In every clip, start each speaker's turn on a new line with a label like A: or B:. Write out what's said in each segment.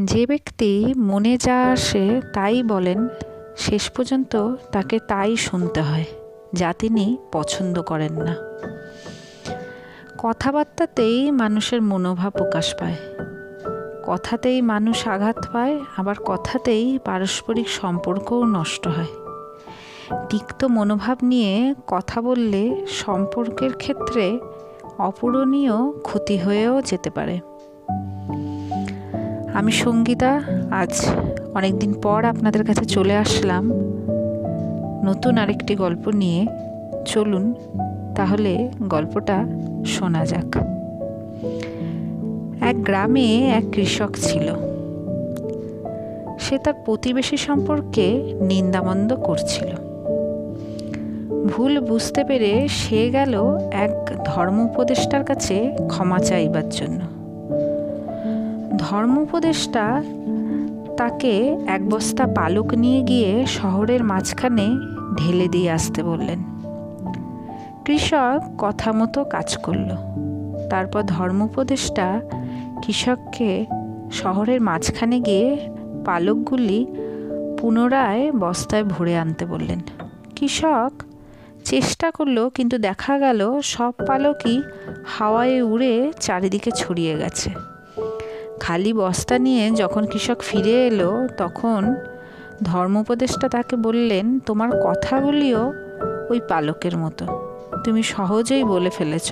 A: যে ব্যক্তি মনে যা আসে তাই বলেন, শেষ পর্যন্ত তাকে তাই শুনতে হয় যা তিনি পছন্দ করেন না। কথাবার্তাতেই মানুষের মনোভাব প্রকাশ পায়, কথাতেই মানুষ আঘাত পায়, আবার কথাতেই পারস্পরিক সম্পর্কও নষ্ট হয়। তিক্ত মনোভাব নিয়ে কথা বললে সম্পর্কের ক্ষেত্রে অপূরণীয় ক্ষতি হয়েও যেতে পারে। আমি সঙ্গীতা, আজ অনেকদিন পর আপনাদের কাছে চলে আসলাম নতুন আরেকটি গল্প নিয়ে। চলুন তাহলে গল্পটা শোনা যাক। এক গ্রামে এক কৃষক ছিল। সে তার প্রতিবেশী সম্পর্কে নিন্দামন্দ করছিল। ভুল বুঝতে পেরে সে গেল এক ধর্ম উপদেষ্টার কাছে ক্ষমা চাইবার জন্য। ধর্ম উপদেষ্টা তাকে এক বস্তা পালক নিয়ে গিয়ে শহরের মাঝখানে ঢেলে দিয়ে আসতে বললেন। কৃষক কথা মতো কাজ করল। তারপর ধর্ম উপদেষ্টা কৃষককে শহরের মাঝখানে গিয়ে পালকগুলি পুনরায় বস্তায় ভরে আনতে বললেন। কৃষক চেষ্টা করলো, কিন্তু দেখা গেল সব পালকই হাওয়ায় উড়ে চারিদিকে ছড়িয়ে গেছে। খালি বস্তা নিয়ে যখন কৃষক ফিরে এলো, তখন ধর্ম উপদেষ্টা তাকে বললেন, তোমার কথাগুলিও ওই পালকের মতো, তুমি সহজেই বলে ফেলেছ,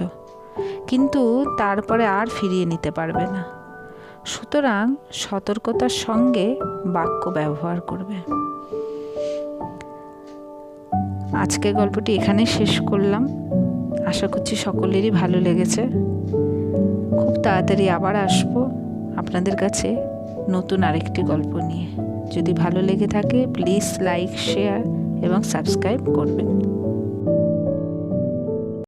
A: কিন্তু তারপরে আর ফিরিয়ে নিতে পারবে না। সুতরাং সতর্কতার সঙ্গে বাক্য ব্যবহার করবে। আজকের গল্পটি এখানে শেষ করলাম। আশা করছি সকলেরই ভালো লেগেছে। খুব তাড়াতাড়ি আবার আসবো আপনাদের কাছে নতুন আরেকটি গল্প নিয়ে। যদি ভালো লেগে থাকে প্লিজ লাইক, শেয়ার এবং সাবস্ক্রাইব করবেন।